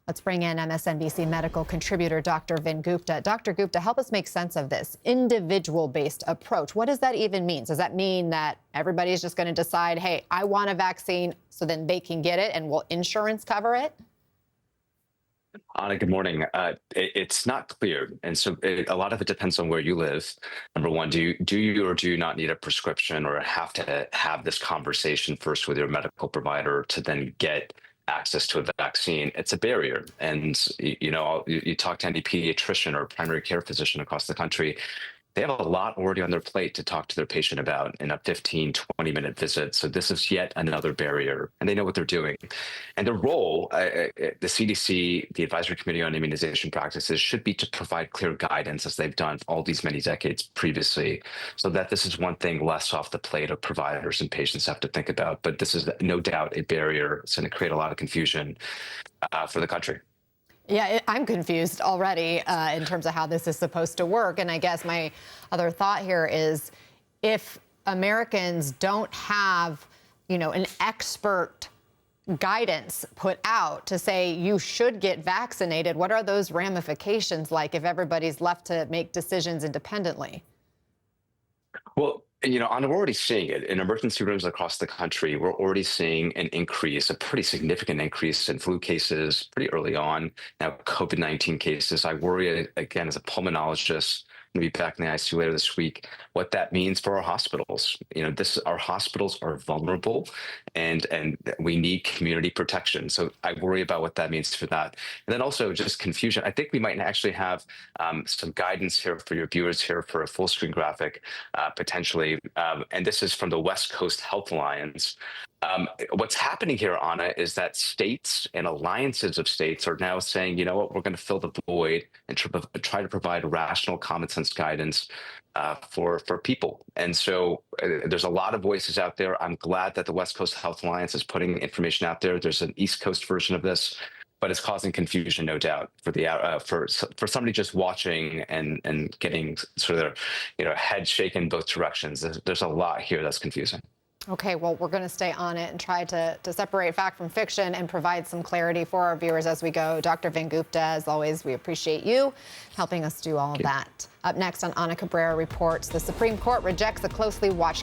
Let's bring in MSNBC medical contributor Dr. Vin Gupta. Dr. Gupta, help us make sense of this individual-based approach. What does that even mean? Does that mean that everybody's just going to decide, hey, I want a vaccine, so then they can get it, and will insurance cover it? Ana, good morning. It's not clear, and so a lot of it depends on where you live. Number one, do you or do you not need a prescription, or have to have this conversation first with your medical provider to then get access to a vaccine? It's a barrier, and you talk to any pediatrician or primary care physician across the country. They have a lot already on their plate to talk to their patient about in a 15, 20-minute visit. So this is yet another barrier, and they know what they're doing. And the role, the CDC, the Advisory Committee on Immunization Practices, should be to provide clear guidance, as they've done all these many decades previously, so that this is one thing less off the plate of providers and patients have to think about. But this is no doubt a barrier. It's going to create a lot of confusion for the country. Yeah, I'm confused already in terms of how this is supposed to work. And I guess my other thought here is, if Americans don't have, an expert guidance put out to say you should get vaccinated, what are those ramifications like if everybody's left to make decisions independently? Well, Anna, we're already seeing it in emergency rooms across the country. We're already seeing an increase, a pretty significant increase in flu cases pretty early on. Now, COVID-19 cases. I worry, again, as a pulmonologist, going to be back in the ICU later this week, what that means for our hospitals. Our hospitals are vulnerable, and we need community protection. So I worry about what that means for that. And then also just confusion. I think we might actually have some guidance here for your viewers here for a full screen graphic, potentially. And this is from the West Coast Health Alliance. What's happening here, Anna, is that states and alliances of states are now saying, you know what, we're going to fill the void and try to provide rational, common sense guidance for people. And so there's a lot of voices out there. I'm glad that the West Coast Health Alliance is putting information out there. There's an East Coast version of this, but it's causing confusion, no doubt, for somebody just watching and getting sort of their head shaken both directions. There's a lot here that's confusing. Okay, well, we're going to stay on it and try to separate fact from fiction and provide some clarity for our viewers as we go. Dr. Vin Gupta, as always, we appreciate you helping us do all of that. Up next on Ana Cabrera Reports, the Supreme Court rejects a closely watched